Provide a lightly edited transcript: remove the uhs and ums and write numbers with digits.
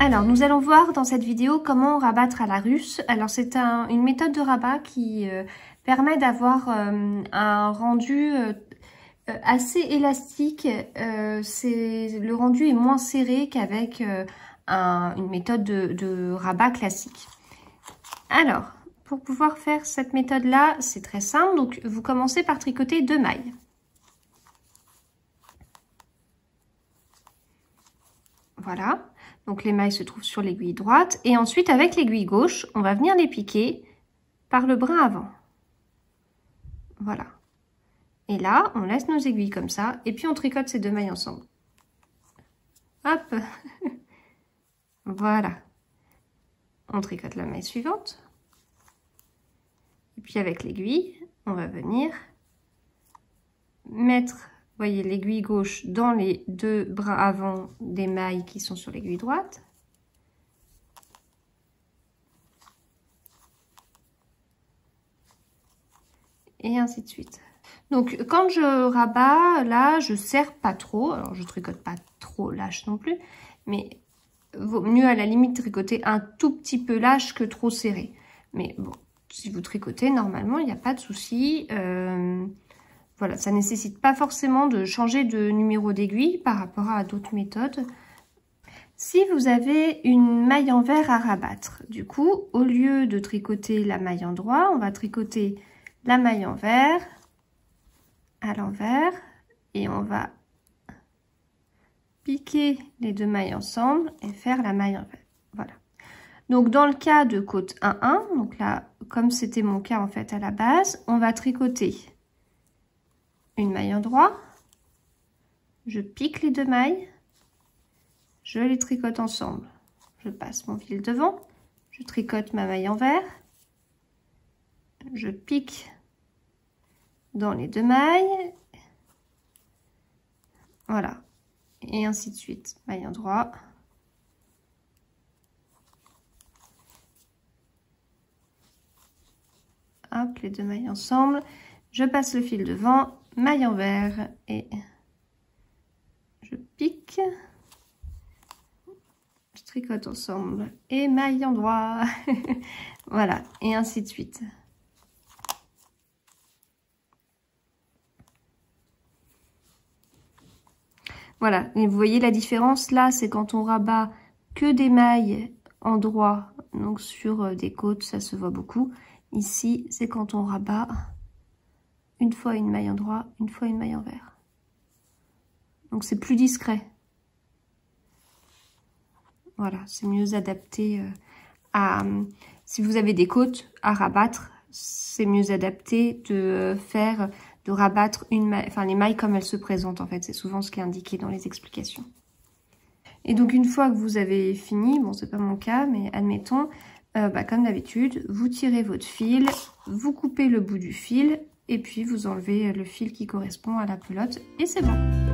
Alors, nous allons voir dans cette vidéo comment rabattre à la russe. Alors, c'est une méthode de rabat qui permet d'avoir un rendu assez élastique. Le rendu est moins serré qu'avec une méthode de rabat classique. Alors, pour pouvoir faire cette méthode-là, c'est très simple. Donc, vous commencez par tricoter 2 mailles. Voilà. Donc, les mailles se trouvent sur l'aiguille droite. Et ensuite, avec l'aiguille gauche, on va venir les piquer par le brin avant. Voilà. Et là, on laisse nos aiguilles comme ça. Et puis, on tricote ces 2 mailles ensemble. Hop. Voilà. On tricote la maille suivante. Et puis, avec l'aiguille, on va venir mettre, vous voyez, l'aiguille gauche dans les 2 brins avant des mailles qui sont sur l'aiguille droite. Et ainsi de suite. Donc, quand je rabats, là, je serre pas trop. Alors, je tricote pas trop lâche non plus. Mais vaut mieux, à la limite, tricoter un tout petit peu lâche que trop serré. Mais bon, si vous tricotez, normalement, il n'y a pas de souci. Voilà, ça nécessite pas forcément de changer de numéro d'aiguille par rapport à d'autres méthodes. Si vous avez une maille envers à rabattre, du coup, au lieu de tricoter la maille endroit, on va tricoter la maille envers à l'envers et on va piquer les 2 mailles ensemble et faire la maille envers. Voilà. Donc, dans le cas de côte 1-1, donc là, comme c'était mon cas en fait à la base, on va tricoter une maille endroit, je pique les 2 mailles, je les tricote ensemble, je passe mon fil devant, je tricote ma maille envers, je pique dans les 2 mailles, voilà, et ainsi de suite, maille endroit, hop, les 2 mailles ensemble, je passe le fil devant, maille envers et je pique, je tricote ensemble et maille endroit. Voilà, et ainsi de suite. Voilà, et vous voyez la différence là, c'est quand on rabat que des mailles endroit, donc sur des côtes, ça se voit beaucoup. Ici, c'est quand on rabat une fois une maille endroit, une fois une maille envers. Donc c'est plus discret. Voilà, c'est mieux adapté à... Si vous avez des côtes à rabattre, c'est mieux adapté de rabattre une maille, enfin les mailles comme elles se présentent en fait. C'est souvent ce qui est indiqué dans les explications. Et donc une fois que vous avez fini, bon c'est pas mon cas, mais admettons, comme d'habitude, vous tirez votre fil, vous coupez le bout du fil, et puis vous enlevez le fil qui correspond à la pelote, et c'est bon.